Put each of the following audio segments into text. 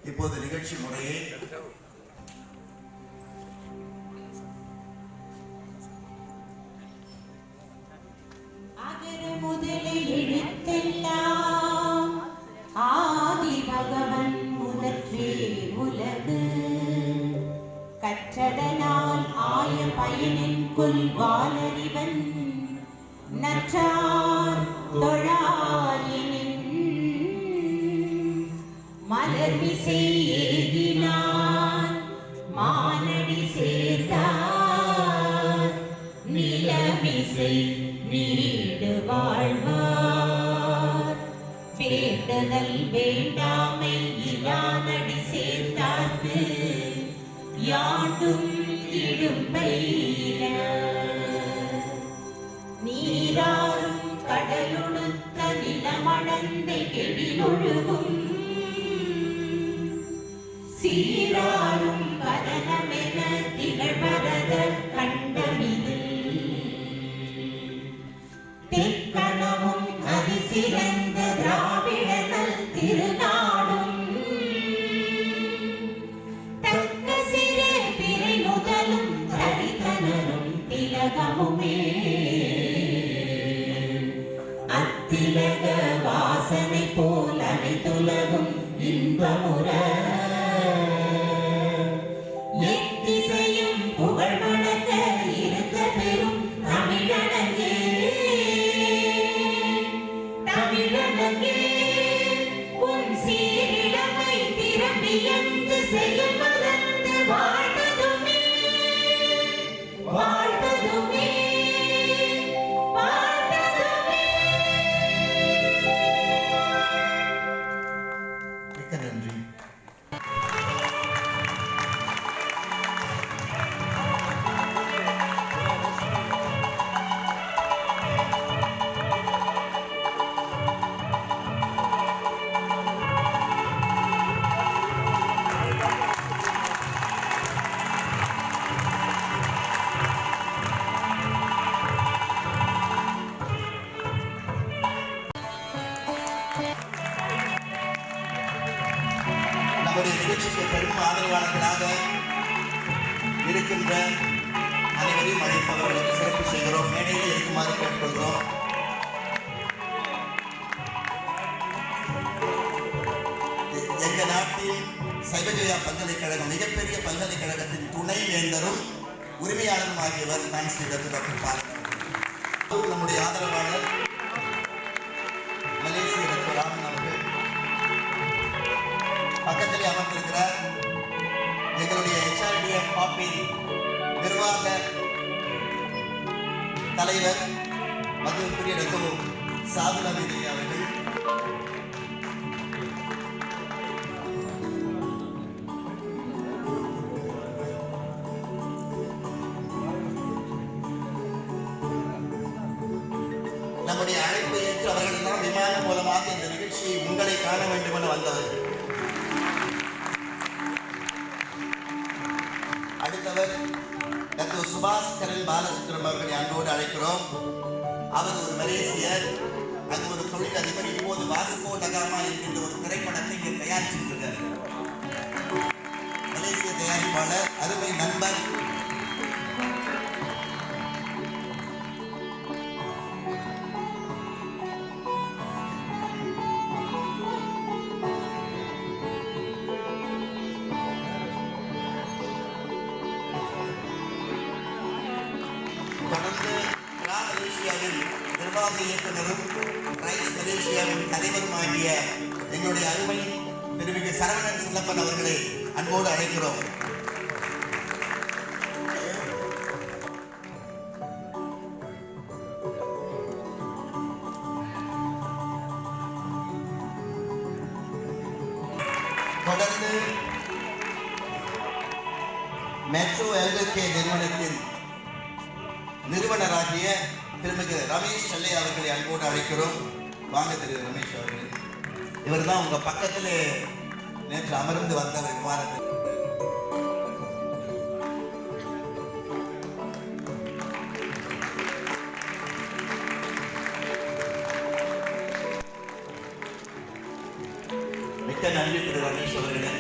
இப்போது நிகழ்ச்சி முறையே அகர முதலில் எழுத்தெல்லாம் ஆதி பகவன் முதற்றே உலகு கற்றதனால் ஆய பயனின் கொள்வாளறிவன் நற்றார் தொழாயினின் மலர்மிசை ஏகினார் மானடி சேர்த்தார் நிலமிசை நீடு வாழ்வார் வேண்டுதல் வேண்டாமை இலானடி சேர்த்தார்க்கு யாண்டும் இடும்பை நீராறும் கடலுடுத்த நிலமடந்தை கெடிலொழுகும் சீராரும் பதனமென திகழ்வரத கண்டமிதில் தெற்கணமும் அதிசிறந்த திராவிடனல் திருநாடும் தக்க சிறு பிறை முதலும் தரித்தனரும் திலகமுமே அத்திலக வாசனை போல் அனைத்துலகும் இன்பமுற எத்திசையும் புகழ் வணங்க இருந்த பெரும் தமிழனங்கே தமிழனங்கே உன் சீரிழமை திறம்பியந்து செயல் மறந்து வாழ்வதுமே வாழ்வதுமே வாழ்வதுமே. மிக்க நன்றி. நம்முடைய நிகழ்ச்சிக்கு பெரும் ஆதரவாளர்களாக இருக்கின்ற அனைவரையும் அழைப்பவர்களுக்கு சிறப்பு செய்கிறோம். மேடையில் இருக்குமாறு கேட்டுக்கொள்கிறோம். எங்க நாட்டில் சைவஜயா பல்கலைக்கழகம் மிகப்பெரிய பல்கலைக்கழகத்தின் துணை வேந்தரும் உரிமையாளரும் ஆகியவர் நான் ஸ்ரீ டாக்டர் பால். நம்முடைய ஆதரவாளர் மலேசிய டாக்டர் ராமன் அவர்கள் பக்கத்திலே அமர்ந்திருக்கிறார். எங்களுடைய HRDF பாப்பின் நிர்வாக தலைவர் மதிப்புக்குரிய டாக்டர் சாதுல் அமீதி அவர்கள், நம்முடைய அழைப்பை ஏற்று அவர்கள் எல்லாம் விமானம் மூலமாக இந்த நிகழ்ச்சியை உங்களை காண வேண்டும் என வந்தவர்கள். அடுத்தவர் டாக்டர் சுபாஷ் கரன் பாலசுப்ரமணியம் அவர்களை அன்போடு அழைக்கிறோம். அவர் ஒரு மலேசியர், அங்கு ஒரு தொழில் அதிபர். இப்போது வாஸ்கோ டகாமா என்கின்ற ஒரு திரைப்படத்தை இங்கே தயாரிச்சிருக்கிறார். மலேசிய தயாரிப்பாளர், அருமை நண்பர். தொடர்ந்து மலேசியாவின் நிர்வாக இயக்குநரும் ரைஸ் மலேசியாவின் தலைவரும் ஆகிய எங்களுடைய அருமை திருமிகு சரவணன் செல்லப்பன் அவர்களை அன்போடு அழைக்கிறோம். தொடர்ந்து மெட்ரோ எல்கே நிறுவனத்தின் நிறுவனராகிய திருமிகு ரமேஷ் செல்லை அவர்களை அன்போடு அழைக்கிறோம். வாங்க திரு ரமேஷ் அவர்கள். இவர் தான் உங்க பக்கத்தில் நேற்று அமர்ந்து வந்தவர் விமானத்தில். மிக்க நன்றி திரு ரமேஷ் அவர்களே.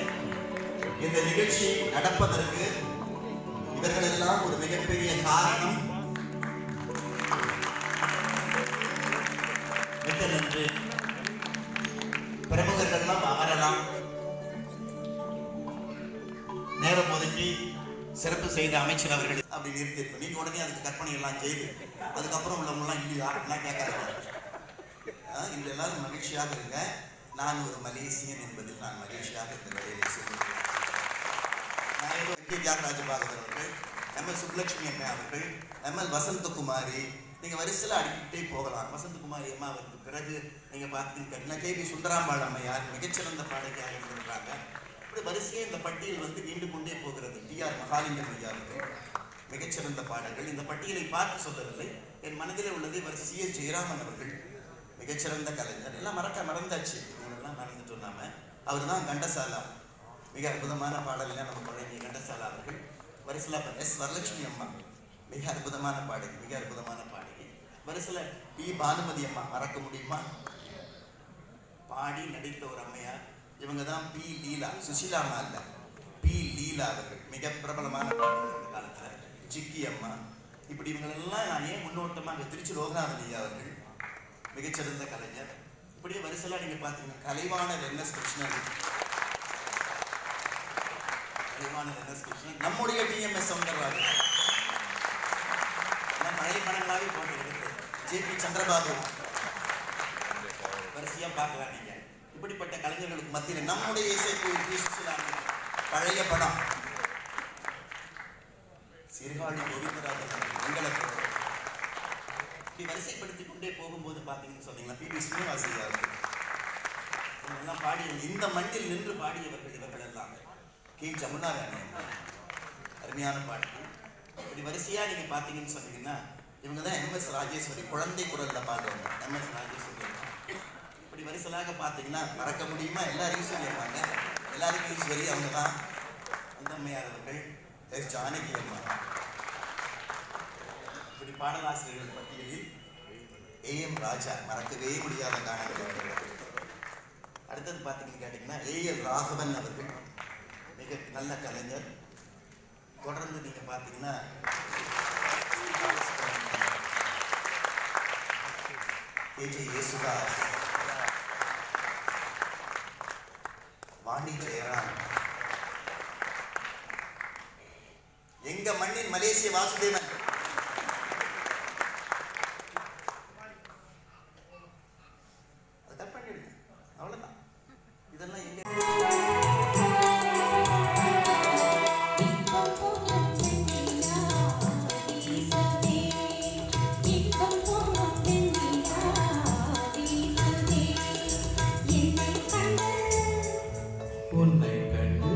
இந்த நிகழ்ச்சி நடப்பதற்கு இவர்கள் எல்லாம் ஒரு மிகப்பெரிய காரணம். மிக்க நன்றி. பிரமுகர்கள்லாம் அமரலாம். நேரம் ஒதுக்கி சிறப்பு செய்த அமைச்சர் அவர்கள் அப்படி நிறுத்தியிருக்கோம். நீங்க உடனே அதுக்கு கற்பனை எல்லாம் செய்து அதுக்கப்புறம் உள்ளவங்கலாம் இல்லையா அப்படிலாம் கேட்காது. இந்த எல்லாரும் மகிழ்ச்சியாக இருங்க. நான் ஒரு மலேசியன் என்பதில் நான் மகிழ்ச்சியாக இந்த வேலையை செய்கிறேன். தியாகராஜ பாகவதர் அவர்கள், எம்எல் சுப்லட்சுமி அம்மா அவர்கள், எம்எல் வசந்தகுமாரி, நீங்கள் வரிசையில் அடிக்கிட்டே போகலாம். வசந்தகுமாரி அம்மா அவருக்கு பிறகு நீங்கள் பார்த்தீங்கன்னா கேபி சுந்தராம்பாள் அம்மையார் மிகச்சிறந்த பாடகியாக இருந்திருக்கிறாங்க. இப்படி வரிசையே இந்த பட்டியல் வந்து நீண்டு கொண்டே போகிறது. டிஆர் மகாலிங்கம் ஐயா அவர்கள் மிகச்சிறந்த பாடல்கள். இந்த பட்டியலை பார்த்து சொல்லவில்லை, என் மனதில் உள்ளதை வரிசையே ஜெயராமன் அவர்கள் மிகச்சிறந்த கலைஞர். எல்லாம் மறந்தாச்சு, இவங்களெல்லாம் மறந்துட்டோம் நாம. அவர் தான் கண்டசாலா, மிக அற்புதமான பாடலாம் நம்ம பழகிய கண்டசாலா அவர்கள். வரிசையில் எஸ் வரலட்சுமி அம்மா மிக அற்புதமான பாடகி, மிக அற்புதமான பாடகி. வரிசையில் பி பானுமதி அம்மா, மறக்க முடியுமா? பாடி நடித்த ஒரு அம்மையார். இவங்க தான் பி லீலா, சுஷீலா அம்மா இல்லை, பி லீலா அவர்கள் மிக பிரபலமான பாடகர் காலத்தில். ஜிக்கி அம்மா, இப்படி இவங்களெல்லாம் நான் ஏன் முன்னோட்டமாக திருச்சி லோகநாதன் ஐயா அவர்கள் மிகச்சிறந்த கலைஞர். இப்படியே வரிசையில் நீங்கள் பார்த்தீங்கன்னா கலைவாணர் என்எஸ் கிருஷ்ணன், கலைவாணர் என்எஸ் கிருஷ்ணன், நம்முடைய டிஎம்எஸ் சௌந்தரராஜன், பழைய படங்களாகவே போட்டு ஜேபி சந்திரபாபு, வரிசையாக பார்க்கலாம் நீங்க. இப்படிப்பட்ட கலைஞர்களுக்கு மத்தியில் நம்முடைய இசைக்குழு பழைய படம் சீர்காழி கோவிந்தராஜன், உங்களுக்கு இப்படி வரிசைப்படுத்தி கொண்டே போகும்போது பார்த்தீங்கன்னு சொன்னீங்கன்னா பிபி ஸ்ரீனிவாசையா எல்லாம் பாடி இந்த மண்ணில் நின்று பாடியவர்கள் இவர்கள் எல்லாம். கே ஜமுனா ராணி அருமையான பாடகி. இப்படி வரிசையாக நீங்கள் பார்த்தீங்கன்னு சொன்னீங்கன்னா இவங்க தான் எம்எஸ் ராஜேஸ்வரி, குழந்தை குரலில் பாடுவாங்க எம்எஸ் ராஜேஸ்வரி. இப்படி வரிசையாக பார்த்தீங்கன்னா மறக்க முடியுமா? எல்லாரும் ஈஸ்வரி அம்மாங்க, எல்லாருக்கும் ஈஸ்வரி அவங்க தான். அந்த அம்மையார் அவர்கள், எஸ் ஜானகி அம்மா. இப்படி பாடலாசிரியர்கள் பட்டியலில் ஏஎம் ராஜா, மறக்கவே முடியாத காரணங்கள். அடுத்தது பார்த்தீங்கன்னு கேட்டிங்கன்னா ஏஎல் ராகவன் அவர்கள் மிக நல்ல கலைஞர். தொடர்ந்து நீங்கள் பார்த்தீங்கன்னா ஏஜே யேசுதாஸ், வாணி ஜெயராம், எங்க மண்ணின் மலேசிய வாசுதேவன், அவ்வளவுதான். இதெல்லாம் எங்க உன்னை கண்டு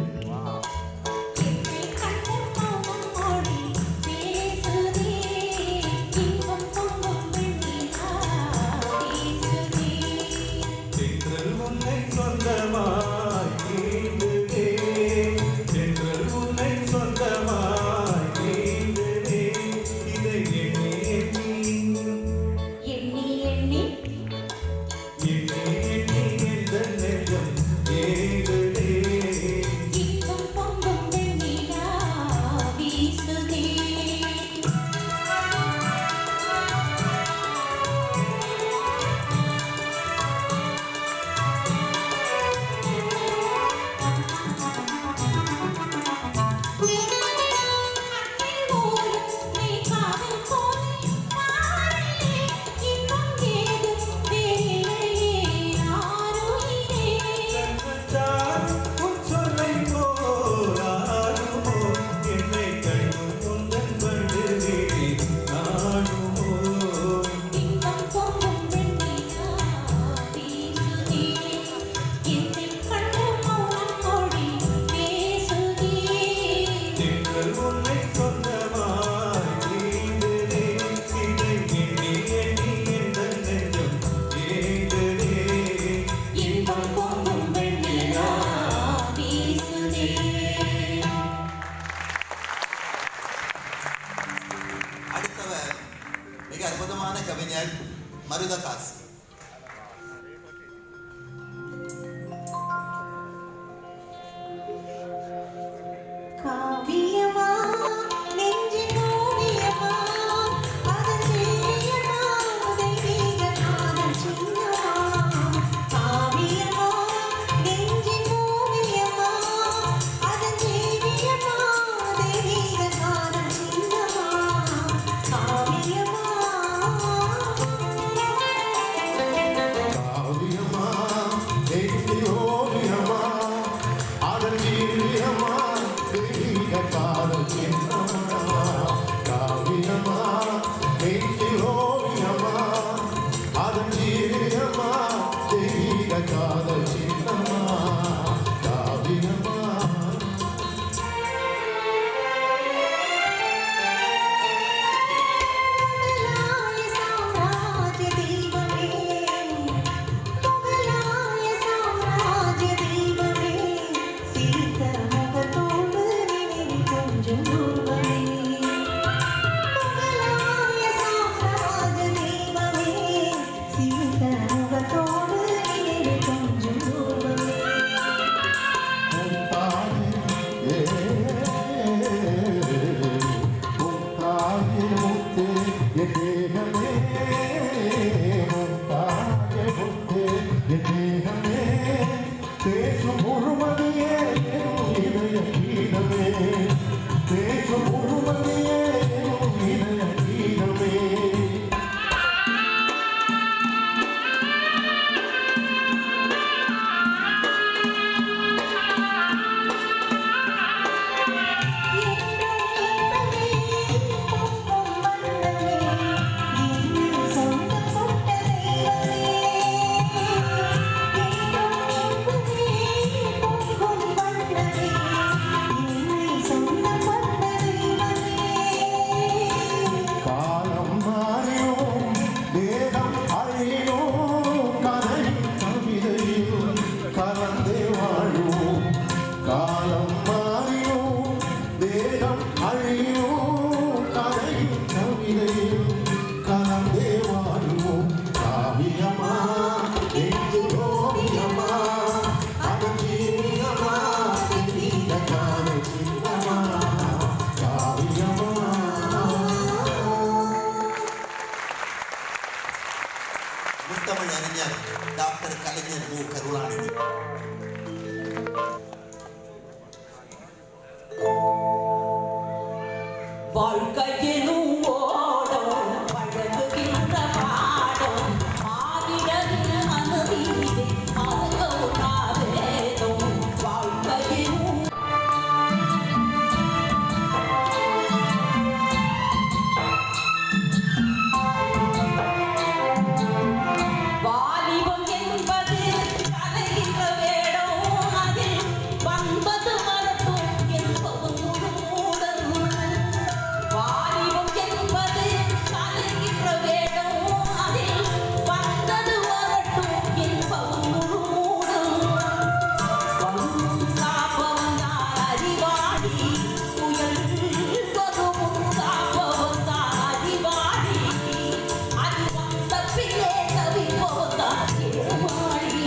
முத்தமிழ் அறிஞர் டாக்டர் கலைஞர் மு. கருணாநிதி. வாழ்க்கையிலும் ஓடும் பழகுகின்ற பாடும் ஆதிடரின் மனதிலே மறக்கவுண்ணாதேதும் வாழ்க்கையிலும் வாலிபம் என்பது கலைகின்ற வேடம் அதில் வந்தது வரட்டும் என்பது முழுமூடல் வாலிபம் என்பது கலைகின்ற வேடம் அதில் வந்தது வரட்டும் என்பது முழுமூடல் வரும் காப்பவன் தான் அறிவாளி புயல் வரும் காப்பவன் தான் அறிவாளி அது வந்த பின்னே தவிப்பவன் தான் ஏமாளி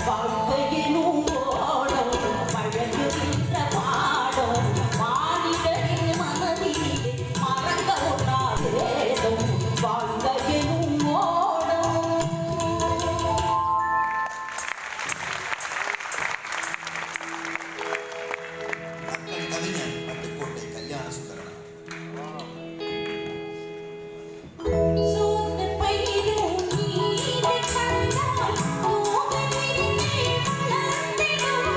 வாழ்க்கையிலும் ஓடும் பழகுகின்ற பாடம் மானிடரின் மனதிலே மறக்க ஒண்ணாதேதும் வாழ்க்கையிலும் ஓடும் மக்கள் கவிஞர் பட்டுக்கோட்டை கல்யாண சுந்தரன். சோர்ந்த பயிரும் நீரை கண்டால் நோவினிலே வளர்ந்திடும்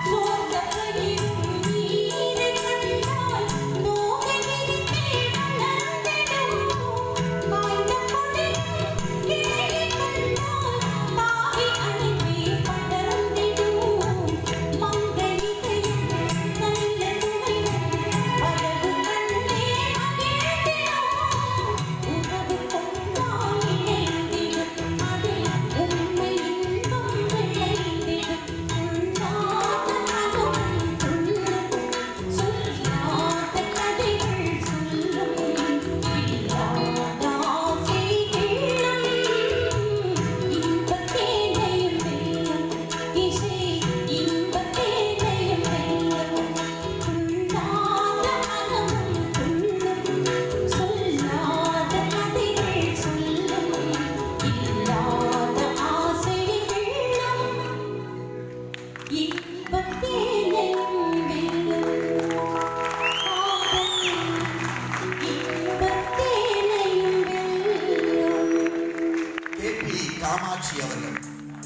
சோர்ந்த பயிரும் நீரை கண்டால் நோவினிலே வளர்ந்திடும் காய்ந்த கொடியும் கிளை கண்டால் தாவி அணைப்பே படர்ந்திடும் மங்கை இதயம் நல்ல துணைவன் அழகு கண்ணே மகிழ்ந்திடும் உறவு கொண்டால் இணைந்திடும் அதில் உண்மை இன்பம் விளைந்திடும் உள்ளாத அகம் துள்ளும் சொல்லாத கதைகள் சொல்லும் இல்லாத ஆசை கிள்ளும் இன்பத்தேனையும் வெல்லும் இசை இன்பத்தேனையும் வெல்லும் உள்ளாத அகம் துள்ளும் சொல்லாத கதைகள் சொல்லும் இல்லாத ஆசை கிள்ளும் இன்பத்தேனையும் வெல்லும் காதல் இன்பத்தேனையும் வெல்லும் கே.பி. காமாட்சி அவர்கள்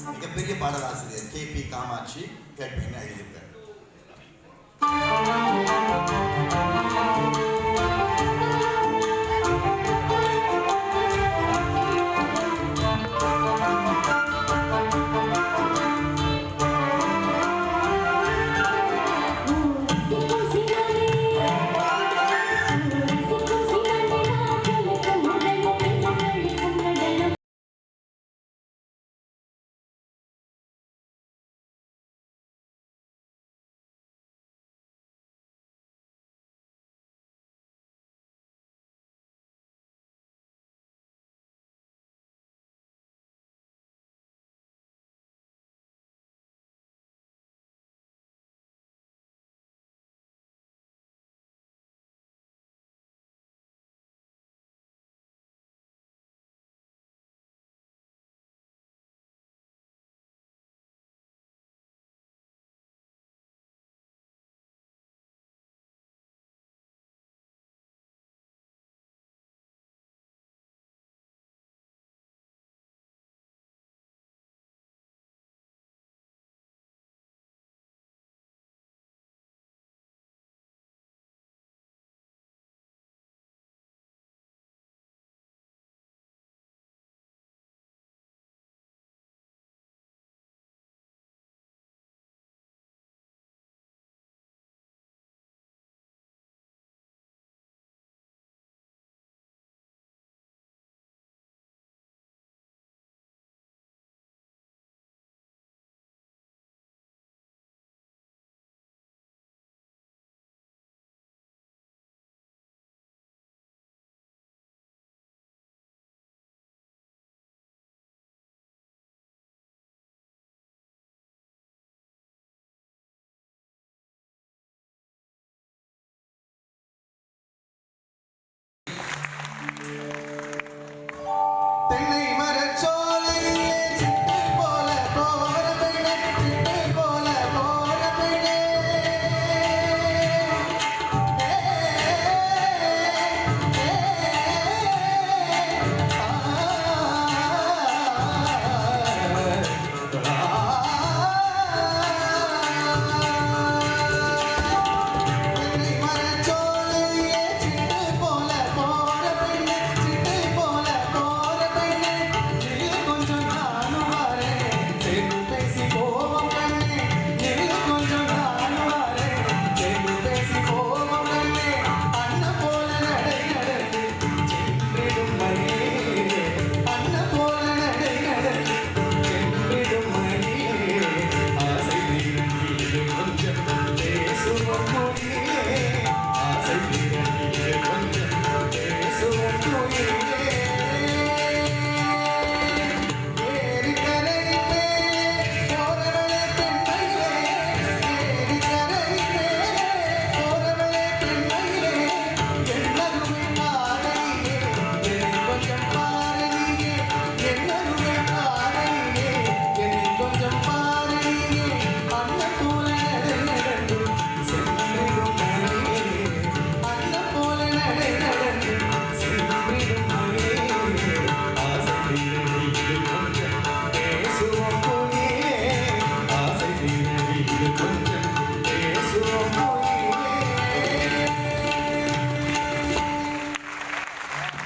மிகப்பெரிய பாடலாசிரியர். கே.பி. காமாட்சி கேட்பேன்னு எழுதியிருக்கார்.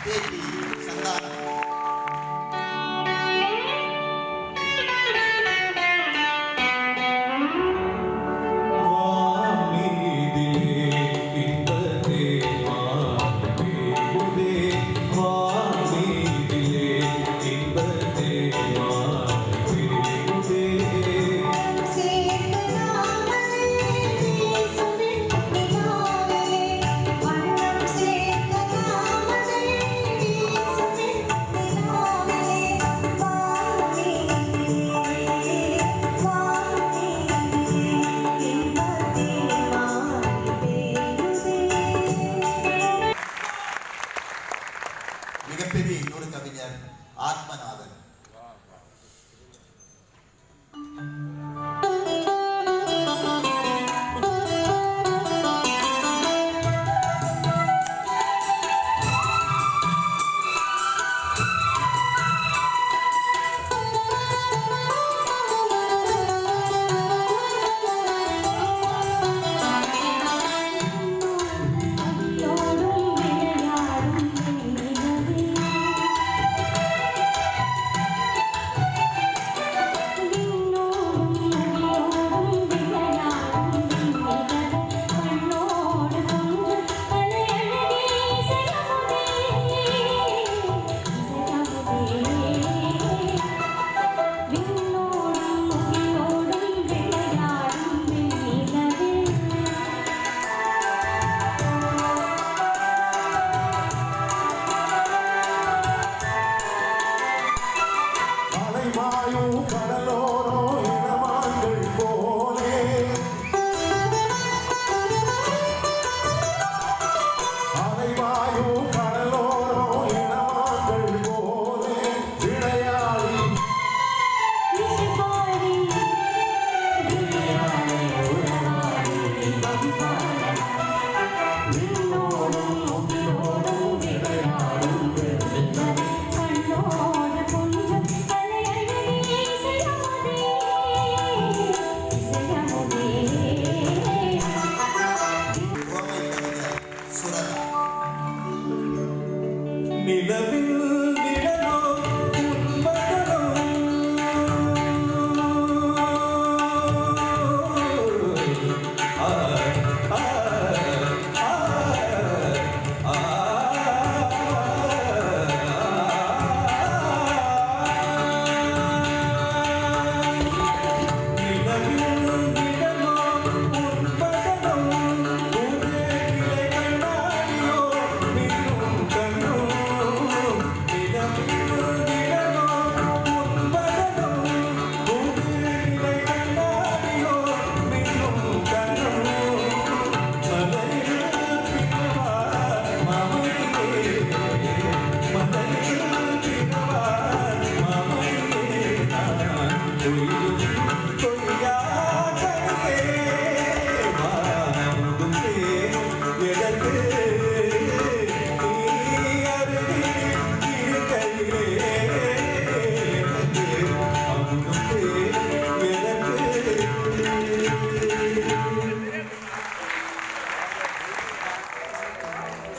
கே.பி. சந்தானம். மிகப்பெரிய இன்னொரு கவிஞர் ஆத்மநாதன்.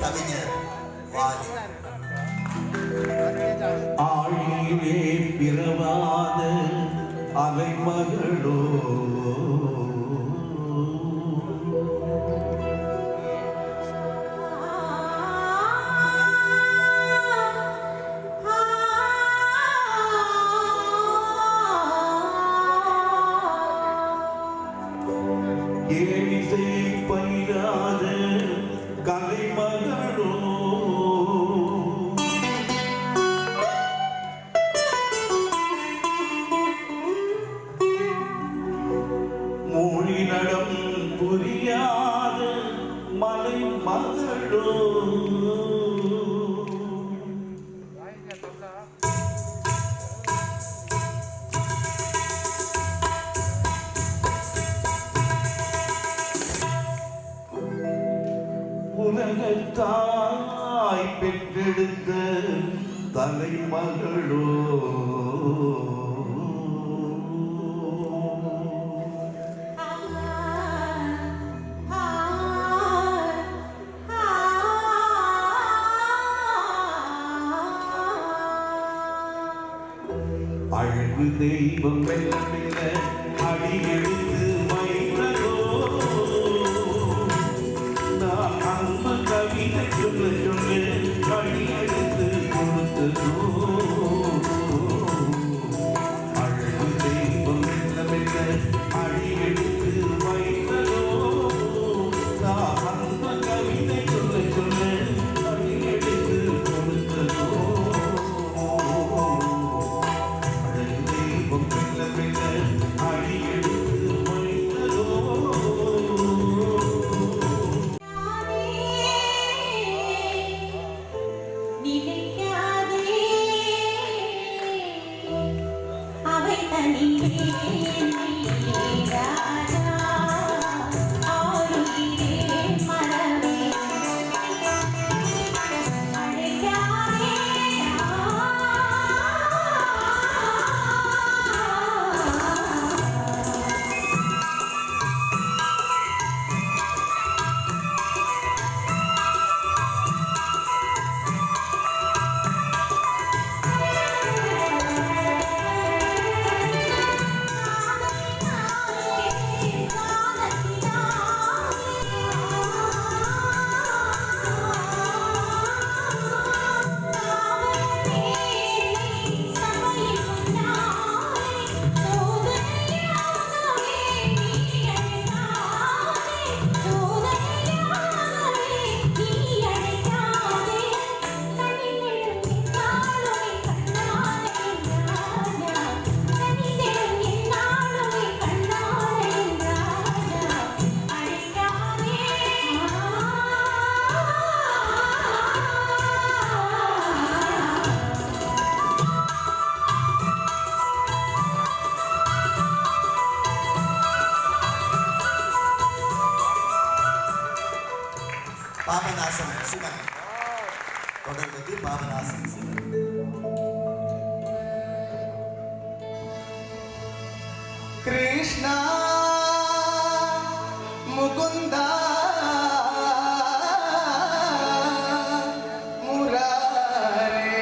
கவிஞர் வாலி. ஆழியிலே பிறவாத அலைமகளோ ஏழிசை பயிராத கலைமகளோ மொழி நடம் புரியாத மலை மகளோ உலகத்தாய் பெற்றெடுத்த தலைமகளோ அழகு தெய்வம் மெல்ல மெல்ல அடியெடுத்து வைத்ததோ நான் அன்பு கவிதை சொல்ல சொல்ல அடியெடுத்து கொடுத்ததோ அழகு தெய்வம் மெல்ல மெல்ல அடியெடுத்து வைத்ததோ நான் அன்பு கவிதை சொல்ல சொல்ல அடியெடுத்து கொடுத்ததோ பாபநாசம் சிவன் தொடர்வது பாபநாசம் சிவன். கிருஷ்ணா முகுந்தா முராரே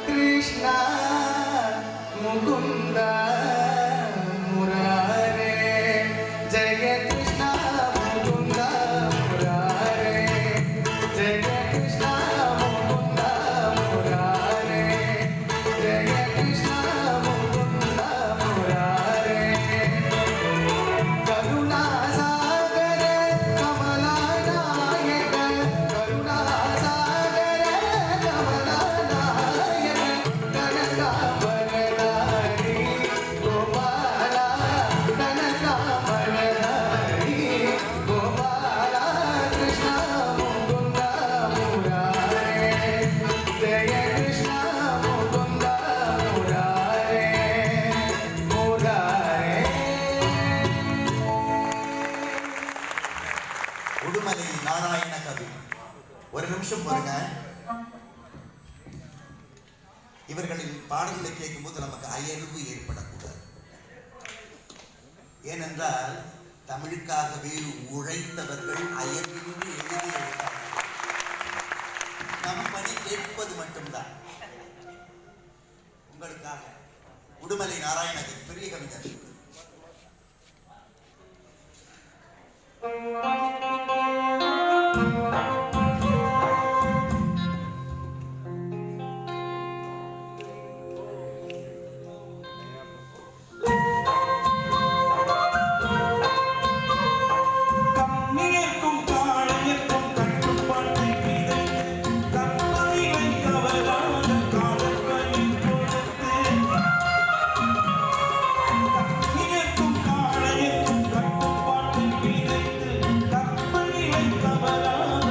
கிருஷ்ணா முகுந்தா முராரே ஜெய கிருஷ்ணா முகுந்தா முராரே ஜெய கிருஷ்ணா முகுந்தா முராரே ஜெய கிருஷ்ணா முகுந்தா முராரே கருணா சாகர கமலா நாயக கருணா சாகர கமலா நாயக கனகாபரணாரி கோபாலா கனகாபரணாரி கோபாலா கிருஷ்ணா முகுந்தா முராரே ஜெய கிருஷ்ணா முகுந்தா முராரே முராரே. உடுமலை நாராயண கவி. ஒரு நிமிஷம் பாருங்க. இவர்களின் பாடல்களை கேட்கும்போது நமக்கு அயர்வு ஏற்படக்கூடாது. ஏனென்றால் தமிழுக்காகவே உழைத்தவர்கள் அயர்வின்றி எழுதி நம் பணி கேட்பது மட்டும்தான். உங்களுக்காக உடுமலை நாராயணகவி பெரிய கவிஞர். கண்ணியர்க்கும் காளையர்க்கும் கட்டுப்பாட்டை விதைத்து கற்பனையை தவறாத காலப்பையில் கொடுத்து கண்ணியர்க்கும் காளையர்க்கும் கட்டுப்பாட்டை விதைத்து கற்பனையை தவறாத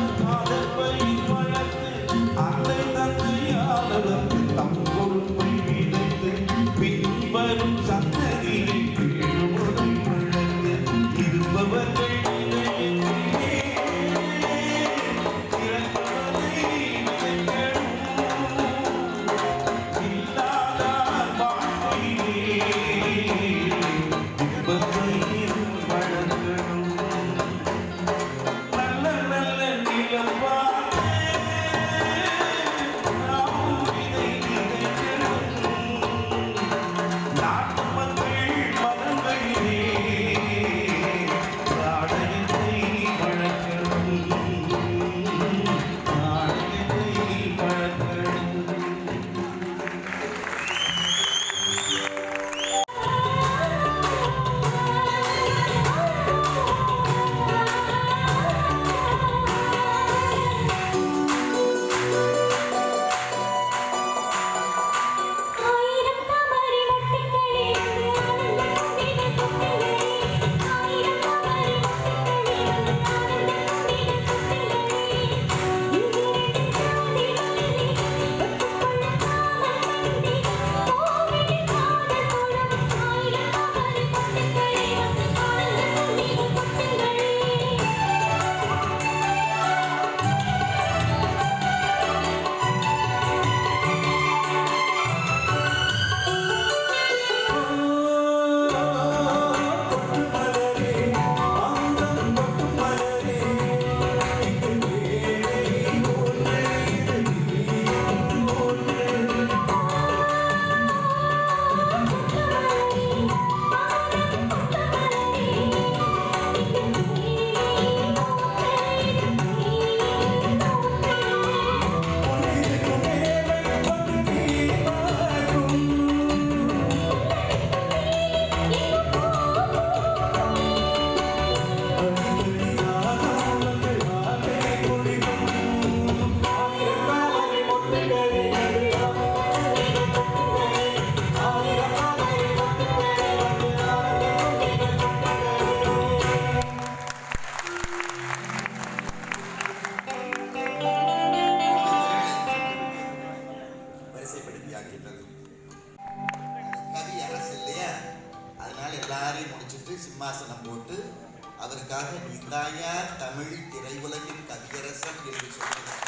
அவருக்காக நீதாயா தமிழ் திரையுலகின் கவியரசன் என்று சொல்கிறார்.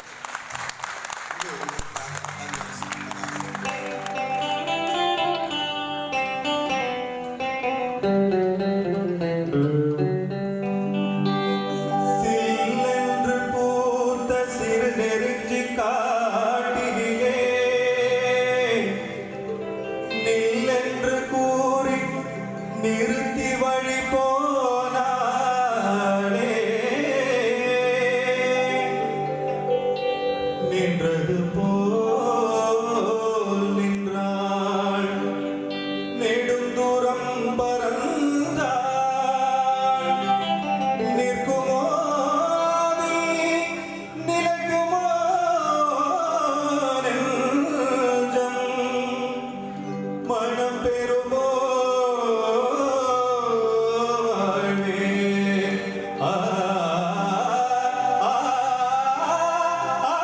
இது உங்களுக்காக தமிழ் சினிமா. சில்லென்று பூத்த சிறு நெருஞ்சி காட்டினிலே நில்லென்று கூறி நிறுத்தி வழி போனாளே நின்றது போல் நின்றாள் நெடுந்தூரம் பறந்தாள் நிற்குமோ நீ நிலைக்குமோ நெஞ்சம் மனம் பெறுமோ வாழ்வே ஆ ஆ ஆ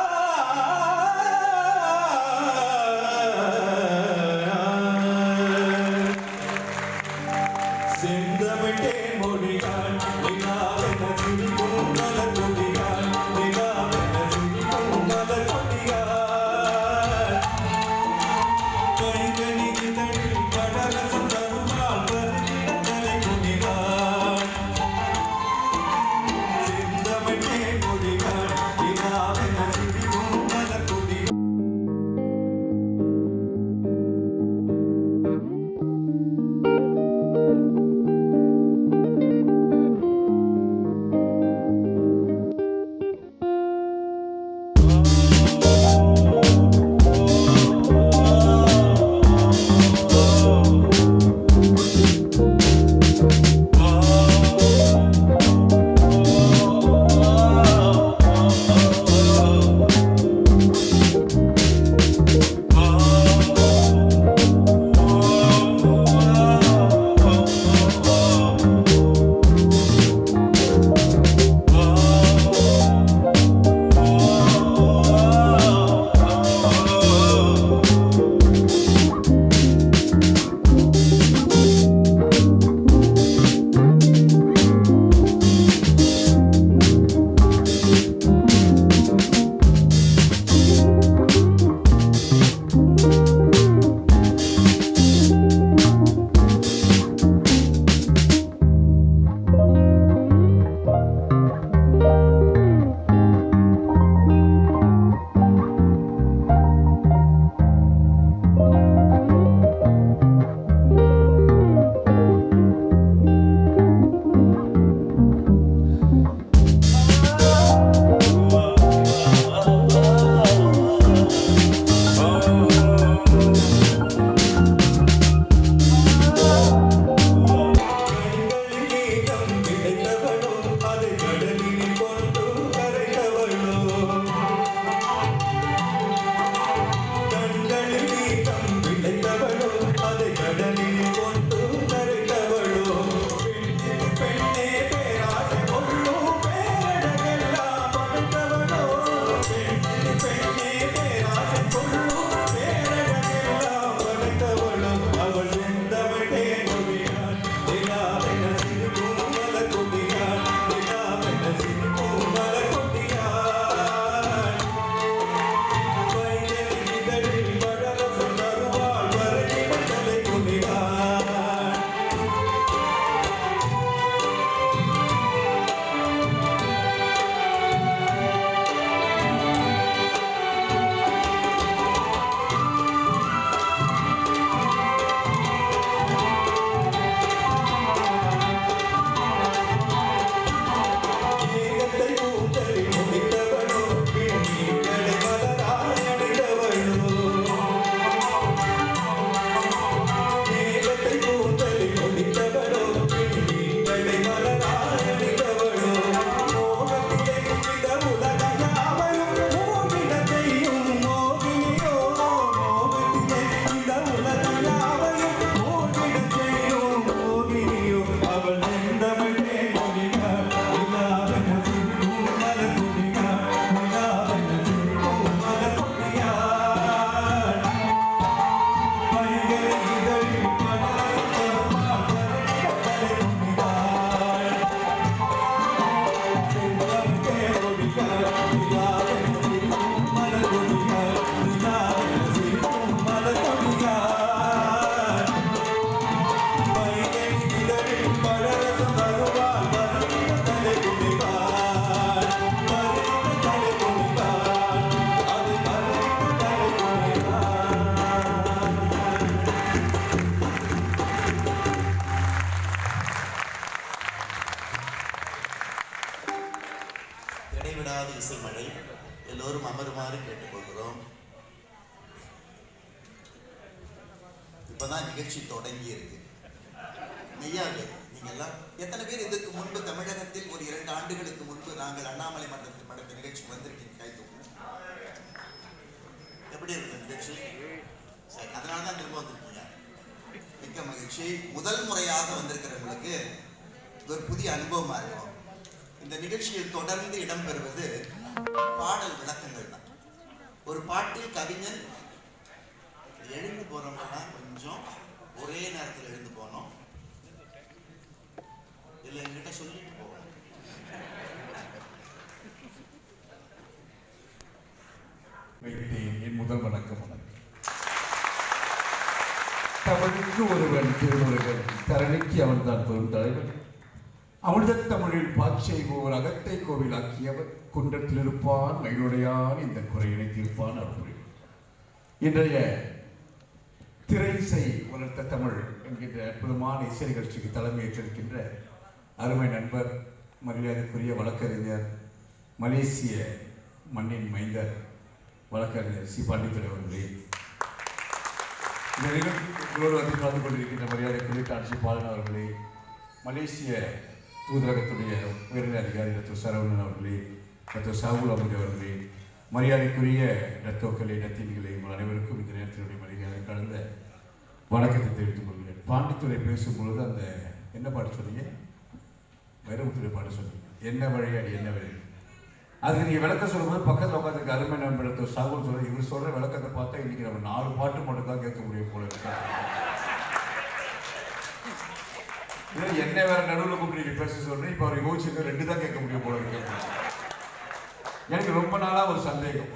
இடைவிடாத இசைமழை. எல்லோரும் அமருமாறு கேட்டுக்கொள்கிறோம். இப்பதான் நிகழ்ச்சி தொடங்கி இருக்கு. மெய்யாவே நீங்க எல்லாம் எத்தனை பேர் இதுக்கு முன்பு தமிழகத்தில் ஒரு 2 ஆண்டுகளுக்கு முன்பு நாங்கள் அண்ணாமலை மன்றத்தில் நடந்த நிகழ்ச்சி வந்திருக்கீங்க? கை தூக்குங்க. எப்படி இருந்த நிகழ்ச்சி? சரி, அதனால தான் திரும்ப வந்திருக்கீங்க. மிக்க மகிழ்ச்சி. முதல் முறையாக வந்திருக்கிறவங்களுக்கு இது ஒரு புதிய அனுபவமா இருக்கும். இந்த நிகழ்ச்சியில் தொடர்ந்து இடம்பெறுவது பாடல் விளக்கங்கள் தான். ஒரு பாட்டில் கவிஞன் எழுந்து போறோம்னா கொஞ்சம் ஒரே நேரத்தில் எழுந்து போனோம், இல்லை என்கிட்ட சொல்லிட்டு போகணும். என் முதல் வணக்கம். தமிழுக்கு ஒருவன் திருமுருகன், தரணிக்கு அவன் தான் பெரும் தலைவன். அமிர்த தமிழில் பாச்செய்வோர் அகத்தை கோவிலாக்கியவர், குன்றத்தில் இருப்பான் மயிலுடையான் இந்த குறையினை தீர்ப்பான் அருள். இன்றைய திரை இசை வளர்த்த தமிழ் என்கின்ற அற்புதமான இசை நிகழ்ச்சிக்கு தலைமையேற்றிருக்கின்ற அருமை நண்பர், மரியாதைக்குரிய வழக்கறிஞர், மலேசிய மண்ணின் மைந்தர் வழக்கறிஞர் சி. பாண்டித்துரை அவர்களே, இந்த நிகழ்ச்சிகளோடு வந்து கலந்து கொண்டிருக்கின்ற மரியாதைக்குரிய டான்சி பாலன் அவர்களே, மலேசிய தூதரகத்துடைய உயர்நிலை அதிகாரி டாக்டர் சரவணன் அவர்களே, டாக்டர் சாகுல் அமது அவர்களே, மரியாதைக்குரிய டத்தோக்களே, டத்தின்களே, உங்கள் அனைவருக்கும் இந்த நேரத்தினுடைய மரியாதை கலந்த வணக்கத்தை தெரிவித்துக் கொள்கிறேன். பாண்டித்துரை பேசும்பொழுது அந்த என்ன பாட்டு சொன்னீங்க? வைரமுத்துறை பாட்டு சொன்னீங்க, என்ன வழி அடி என்ன வழி. அதுக்கு நீங்கள் விளக்கம் சொல்லும்போது பக்கத்தில் உட்காந்துருக்கு அருமை நண்பர் சாகுல் சொல்ல, இவர் சொல்கிற விளக்கத்தை பார்த்தா இன்னைக்கு நம்ம 4 பாட்டு மட்டும் தான் கேட்க முடியும் போல இருக்கா. என்ன வேற நடுவில் கூப்பிட்டு பேச சொல்றேன். இப்போ அவர் யோசிச்சு 2 தான் கேட்க முடியும் போல இருக்க. எனக்கு ரொம்ப நாளா ஒரு சந்தேகம்,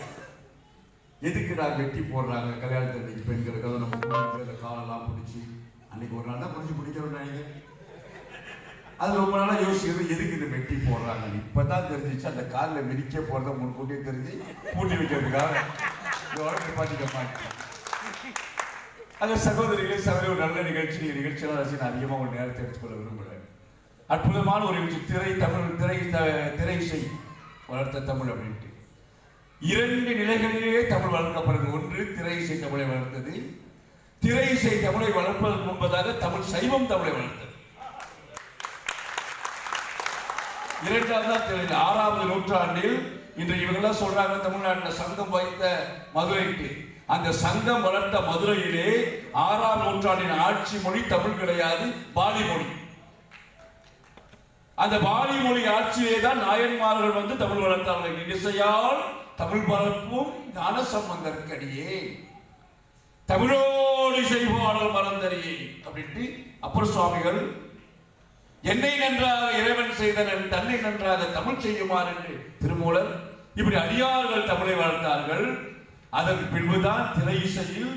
எதுக்கு நான் வெட்டி போடுறாங்க கல்யாணத்துக்கு பெண்களுக்காக? நம்ம காலெல்லாம் பிடிச்சி அன்னைக்கு ஒரு நாள் தான் பிடிக்கிறோம் நினைக்கிறேன். அது ரொம்ப நாளா யோசிக்கிறது, எதுக்கு இந்த வெட்டி போடுறாங்க. இப்பதான் தெரிஞ்சிச்சு, அந்த காலில் மிதிக்க போறத முன்கூட்டியே தெரிஞ்சு பூட்டி வைக்கிறதுக்காக பார்த்துக்க மாட்டேன். அந்த சகோதரிகளே, ஒரு நல்ல நிகழ்ச்சி. நிகழ்ச்சியெல்லாம் ரசி நான் அதிகமாக ஒரு நேரத்தை எடுத்துக்கொள்ள விரும்புகிறேன். அற்புதமான ஒரு நிகழ்ச்சி, திரை இசை வளர்த்த தமிழ் அப்படின்ட்டு 2 நிலைகளிலே தமிழ் வளர்க்கப்படுது. ஒன்று திரை இசை தமிழை வளர்த்தது, திரை இசை தமிழை வளர்ப்பதற்கு முன்பதாக தமிழ் சைவம் தமிழை வளர்த்தது. 6ஆவது நூற்றாண்டில் இன்று இவங்கெல்லாம் சொல்றாங்க தமிழ்நாட்டில் சங்கம் வைத்த மதுரைக்கு. அந்த சங்கம் வளர்த்த மதுரையிலே 6ஆம் நூற்றாண்டின் ஆட்சி மொழி தமிழ் கிடையாது, பாலி மொழி. அந்த பாலி மொழி ஆட்சியிலே தான் நாயன்மார்கள் வந்து தமிழ் வளர்த்தார்கள். இசையால் தமிழ் பரப்பும் ஞான சம்பந்தற்கடியே, தமிழோடு செய்வாளர் மறந்தறியே அப்படின்ட்டு அப்பர் சுவாமிகள், என்னை நன்றாக இறைவன் செய்தனன் தன்னை நன்றாக தமிழ் செய்யுமாறு என்று திருமூலர், இப்படி அடியார்கள் தமிழை வளர்த்தார்கள். அதற்கு பின்புதான் திரை இசையில்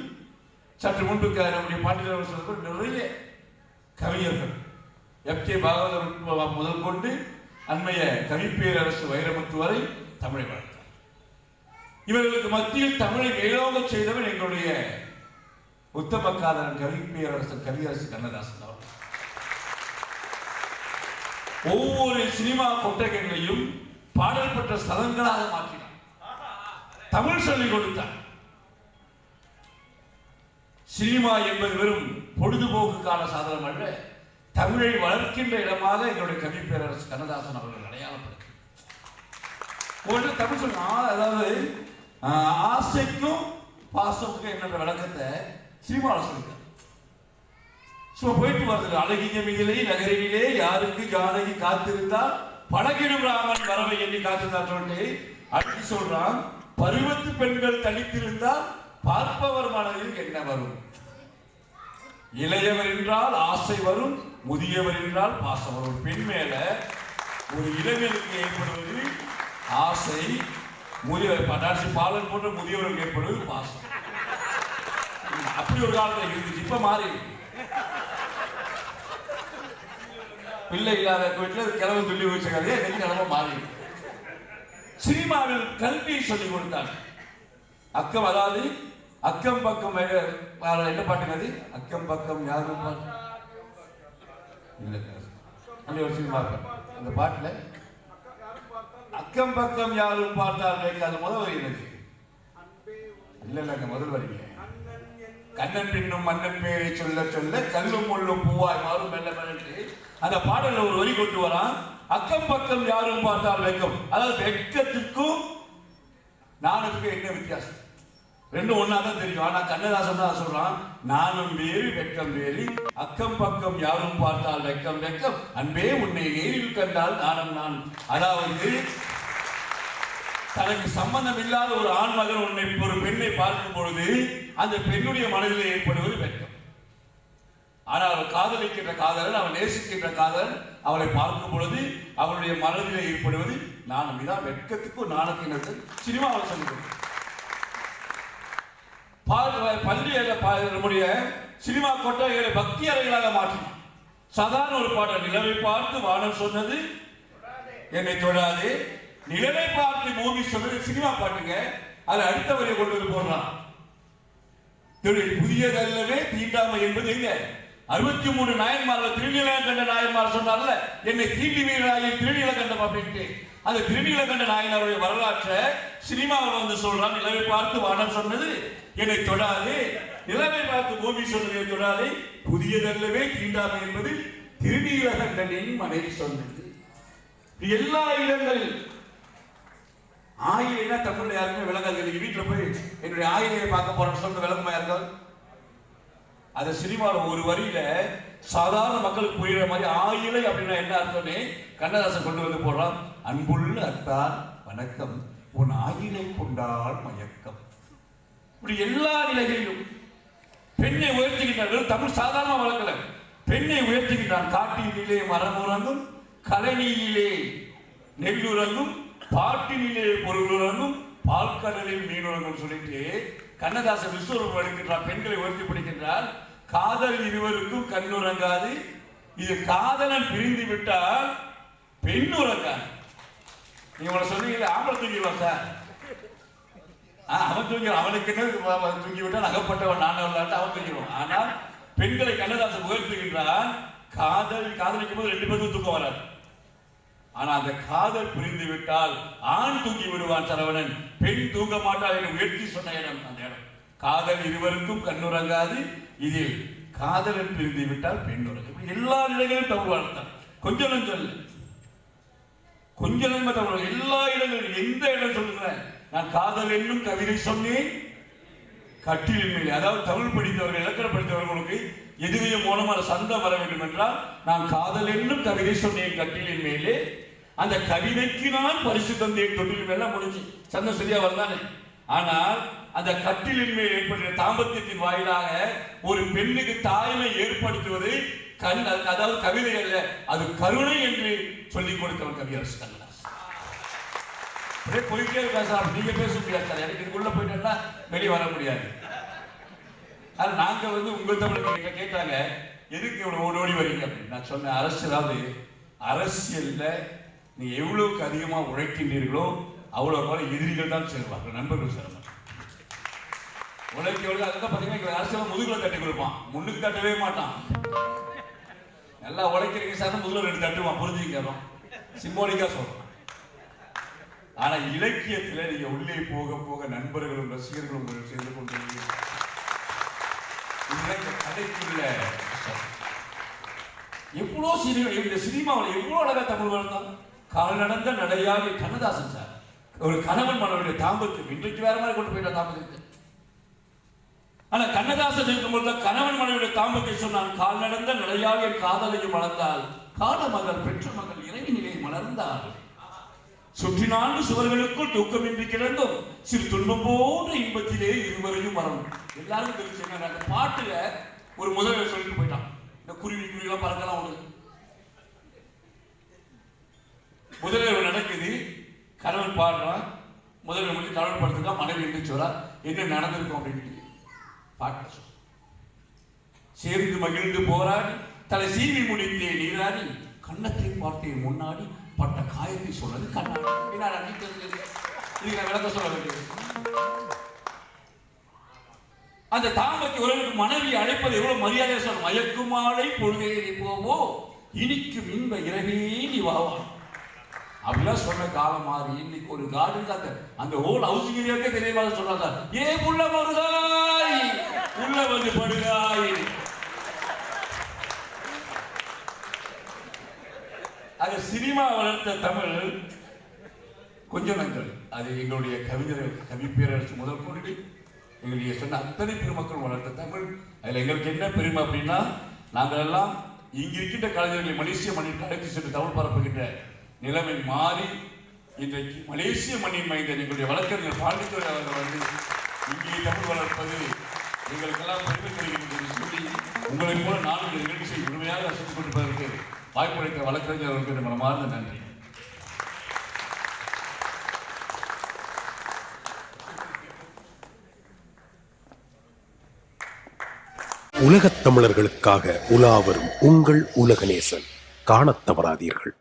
சற்று முன்பு நம்முடைய பாண்டியர் சொல்ற நிறைய கவிஞர்கள், எம்.கே. பாகவதர் முதல் கொண்டு அண்மைய கவிப்பேரரசு வைரமுத்து வரை தமிழை வளர்த்தார். இவர்களுக்கு மத்தியில் தமிழை மேலோங்க செய்தவன் எங்களுடைய உத்தமக்காதன் கவிப்பேரரசர் கவியரசு கண்ணதாசன் அவர். ஒவ்வொரு சினிமா கொட்டகைகளையும் பாடல் பெற்ற ஸ்தலங்களாக மாற்றினார். தமிழ் சொல்லிக் கொடுத்தார். சினிமா என்பது வெறும் பொழுதுபோக்குக்கான சாதனம் அல்ல, தமிழை வளர்க்கின்ற இடமாக எங்களுடைய கவி பேரரசு கண்ணதாசன் அவர்கள் அடையாளப்படுத்தி தமிழ் சொல். அதாவது ஆசைக்கும் பாசத்துக்கும் என்னென்ற விளக்கத்தை சினிமாவில் சொல்லிட்டார். போயிட்டு வருது, அழகிய மிகிலை நகரிலே யாருக்கு ஜானகி காத்திருந்தால் பழகிடும் ராமன் வரவை எண்ணி காத்திருந்தார் சொல்லிட்டு அடுத்து சொல்றான், பருவத்து பெண்கள் தனித்திருந்தால் பார்ப்பவர் மனதில் என்ன வரும்? இளையவர் என்றால் ஆசை வரும், முதியவர் என்றால் பாசம் வரும். பெண் மேல ஒரு இளைஞருக்கு ஏற்படுவது ஆசை, முதியவர் பாலன் போன்ற முதியவருக்கு ஏற்படுவது பாசம். அப்படி ஒரு காலத்தில் இருந்துச்சு, இப்ப மாறி பிள்ளை இல்லாத வீட்டில் கிழமை சொல்லி வச்சுக்காதே, கிழமை மாறி. சினிமாவில் கல்வி சொல்லிக் கொடுத்தாங்க. அக்கம், அதாவது அக்கம் பக்கம் என்ன பாட்டுங்க? அக்கம் பக்கம் யாரும் இல்லை, ஒரு சினிமா அந்த பாட்டுல அக்க அக்கம் பக்கம் யாரும் பார்த்தால் கேட்காது. முதல் வரி என்னது? இல்ல முதல் வரிங்க. கண்ணன் பின்னும் மன்னன் பேரை சொல்ல சொல்ல கல்லும் முள்ளும் பூவாய் மாறும் மெல்ல மெல்ல. அந்த பாடல்ல ஒரு வரி கொண்டு வரான், அக்கம் பக்கம் யாரும் பார்த்தால் வெக்கம். அதாவது வெக்கத்துக்கும் நானுக்கும் என்ன வித்தியாசம்? ரெண்டும் ஒன்னாதான் தெரியும். ஆனா கண்ணதாசன் தான் சொல்றான், நானும் வேறு வெக்கம் வேறு, அக்கம் பக்கம் யாரும் பார்த்தால் வெக்கம் வெக்கம், அன்பே உன்னை நேரில் கண்டால் நானும் நான். அதாவது தனக்கு சம்பந்தம் இல்லாத ஒரு ஆண் மகன் ஒரு பெண்ணை பார்க்கும் பொழுது அந்த பெண்ணுடைய மனதில் ஏற்படுவது வெட்கம். ஆனால் அவள் காதலிக்கின்ற காதலன், அவள் நேசிக்கின்ற காதலன் அவளை பார்க்கும் பொழுது அவளுடைய மனதில் ஏற்படுவது நாணம். இதான் வெட்கத்துக்கும் நாணத்தினது சினிமாவில் சொல்லுங்கள். பள்ளியில நம்முடைய சினிமா கொட்டகைகளை பக்தி அறைகளாக மாற்றினான். சாதாரண ஒரு பாடல், நிலவை பார்த்து வானம் சொன்னது என்னை தொடாது, நிலவை பார்த்து பூமி சொன்னது சினிமா பாட்டுங்க. அது அடுத்த வரையை கொண்டு வந்து போடுறான். புதியதல்லவே தீண்டாமை என்பது எங்க? 63 நாயன்மார்ல திருநீலகண்ட நாயன்மார் சொன்னார்ல, என்னை தீண்டி வீராகி திருநீலகண்டம் அப்படின்ட்டு. அந்த திருநீலகண்ட நாயனாருடைய வரலாற்றை சினிமாவில் வந்து சொல்றான். நிலவை பார்த்து வானம் சொன்னது என்னை தொடாது, நிலவை பார்த்து பூமி சொன்னதை தொடாது, புதியதல்லவே தீண்டாமை என்பது திருநீலகண்டனின் மனைவி சொன்னது. எல்லா இடங்களில் ஆயிலைனா தமிழ்ல யாருக்குமே விளங்காது. நீங்க வீட்டுல போய் என்னுடைய ஆயிலையை பார்க்க போறேன்னு சொல்லிட்டு விளக்கமா இருக்காது. அது சினிமாவில் ஒரு வரியில சாதாரண மக்களுக்கு புரியுற மாதிரி ஆயிலை அப்படின்னா என்ன அர்த்தம்னு கண்ணதாசன் கொண்டு வந்து போடுறான். அன்புள்ள அத்தான் வணக்கம், உன் ஆயிலை கொண்டால் மயக்கம். இப்படி எல்லா நிலைகளிலும் பெண்ணை உயர்த்துகின்றார்கள். தமிழ் சாதாரண வழக்கல, பெண்ணை உயர்த்துகின்றான். காட்டினிலே மரம் உறங்கும், கலனியிலே நெல்லுறங்கும், பாட்டினிலே பொருள் உறங்கும், பால்கடலில் மீன் உறங்கும் சொல்லிட்டு கண்ணதாசன் விஸ்வரூபம் எடுக்கின்றார். பெண்களை உயர்த்தி பிடிக்கின்றார். காதல் இருவருக்கும் கண்ணுறங்காது, இது காதலன் பிரிந்து விட்டால் பெண் உறங்காது. நீங்க உங்களை சொன்னீங்க ஆம்பளை தூங்கிடுவான் சார், அவன் தூங்கி, அவனுக்கு என்ன தூங்கி விட்டால் அகப்பட்டவன் நான் அவன் தூங்கிடுவான். ஆனால் பெண்களை கண்ணதாசன் உயர்த்துகின்றான். காதலிக்கும் போது 2 பேருக்கும் தூக்கம் வராது. ஆனா அந்த காதல் புரிந்து விட்டால் ஆண் தூங்கி விடுவான் சரவணன், பெண் தூங்க மாட்டாள் என்று உயர்த்தி சொன்ன இடம் அந்த இடம். காதல் இருவருக்கும் கண்ணுறங்காது, இதில் காதலன் பிரிந்து விட்டால் பெண் உறங்கும். எல்லா நிலைகளிலும் தமிழ் வளர்த்தான். கொஞ்சம் சொல்லு, கொஞ்சம் தமிழ் எல்லா இடங்களிலும். எந்த இடம் சொல்லுங்க, நான் காதல் என்னும் கவிதை சொன்னேன் கட்டிலின் மேலே. அதாவது தமிழ் படித்தவர்கள், இலக்கணம் படித்தவர்களுக்கு எதுவே மூலமான சந்தம் வர வேண்டும் என்றால், நான் காதல் என்னும் கவிதை சொன்னேன் கட்டிலின் மேலே, அந்த கவிதைக்கு நான் பரிசு தந்தேன் தொட்டிலின் மேல முடிஞ்சு சந்தம் சரியா வரதானே. ஆனால் அந்த கட்டிலின் மேல் ஏற்படுகிற தாம்பத்தியத்தின் வாயிலாக ஒரு பெண்ணுக்கு தாய்மை ஏற்படுத்துவது அதாவது கவிதை அல்ல, அது கருணை என்று சொல்லிக் கொடுத்தவன் கவியரசு கண்ணதாசன். போயிட்டே இருக்கா, நீங்க பேச முடியாது சார், எனக்கு இதுக்குள்ள போயிட்டா வெளியே வர முடியாது. நாங்க உங்கள் தமிழ் கேட்டாங்க, எதுக்கு இவ்வளவு ஓடி வரீங்க அப்படின்னு. நான் சொன்னேன், அரசியல்ல நீ எவ்வளவுக்கு அதிகமா உழைக்கின்றீர்களோ அவ்வளவு எதிரிகள் தான் சேருவாங்க, நண்பர்கள் சேருவாங்க. உழைக்க அதுதான் பாத்தீங்கன்னா அரசியல் முதுகுல தட்டி கொடுப்பான், முன்னுக்கு தட்டவே மாட்டான். நல்லா உழைக்கிறீங்க சார், முதுகுல 2 தட்டுவான், புரிஞ்சுக்கிறோம், சிம்போலிக்கா சொல்றான். ஆனா இலக்கியத்துல நீங்க உள்ளே போக போக நண்பர்களும் ரசிகர்களும் சேர்ந்து கொண்டு கதைக்குள்ள எவ்வளோ இந்த சினிமாவில் எவ்வளோ அழகா தமிழ் வளர்த்தான். கால் நடந்த நடையாளி கண்ணதாசன் சார் ஒரு கணவன் மனைவியுடைய தாம்பத்தியம் இன்றைக்கு வேற மாதிரி கொண்டு போயிட்ட தாம்பத்தியத்தை. ஆனா கண்ணதாசன் இருக்கும்போது கணவன் மனைவியுடைய தாம்பத்தியம் சொன்னான். கால் நடந்த நடையாளி காதலையும் வளர்ந்தால் கால மகள் பெற்ற மகள் இறைவி நிலையை மலர்ந்தாள். சுற்றி 4 சுவர்களுக்குள் தூக்கமின்றி கிடந்தும் சிறு துன்பம் போன்ற இன்பத்திலே இருவரையும் வரணும். எல்லாரும் தெரிஞ்சு அந்த பாட்டுல ஒரு முதல்வர் சொல்லிட்டு போயிட்டான். இந்த குருவிலாம் பறக்கலாம் ஒண்ணு முதல்வர் நடக்குது, கணவன் பாடுறான், முதல்வர் முடிஞ்சு கணவன் படுத்துக்கா, மனைவி எழுந்து சொல்றா என்ன நடந்திருக்கும் அப்படின்னு பாட்டு. சேர்ந்து மகிழ்ந்து போராடி தலை சீவி முடித்தே நீராடி கண்ணத்தை பார்த்தேன் முன்னாடி பட்ட காயத்தை சொல்றது கண்ணாடி. இதுக்கு நான் விளக்க சொல்ல வேண்டியது. அந்த தாம்பத்திய உறவுக்கு மனைவி அழைப்பது எவ்வளவு மரியாதை சொல்ல. மயக்குமாலை பொழுதே நீ போவோ, இனிக்கும் இன்ப இரவே நீ வாவா. அப்படிலாம் சொன்ன காலம் மாறி இன்னைக்கு ஒரு கார்டன் அந்த ஹோல் ஹவுசிங் ஏரியாவுக்கே தெரியவாத சொன்னாங்க, ஏ புள்ள வருகாய் உள்ள வந்து படுகாய். அது சினிமா வளர்த்த தமிழ் கொஞ்சம் நங்கள். அது எங்களுடைய கவிஞர்கள் கவி பேரரசு முதல் கொண்டு எங்களுடைய சொன்ன அத்தனை பெருமக்கள் வளர்த்த தமிழ். அதில் எங்களுக்கு என்ன பெருமை அப்படின்னா, நாங்கள் எல்லாம் இங்கு இருக்கின்ற கலைஞர்களை மலேசிய மண்ணிற்கு அழைத்து சென்று தமிழ் பரப்புகின்ற நிலைமை மாறி இன்றைக்கு மலேசிய மண்ணின் மைந்தன் எங்களுடைய வழக்கறிஞர் பாண்டித்துறை அவர்கள் வந்து இங்கே தமிழ் வளர்ப்பது எங்களுக்கெல்லாம் பெருமை தருகிறது என்று சொல்லி உங்களைப் போல நானும் இந்த நிகழ்ச்சியை முழுமையாக ரசித்துக் கொண்டிருப்பதற்கு வாய்ப்பளித்த வழக்கறிஞர் அவர்களுக்கு மனமார்ந்த நன்றி. உலகத் தமிழர்களுக்காக உலாவரும் உங்கள் உலகநேசன். காணத் தவறாதீர்கள்.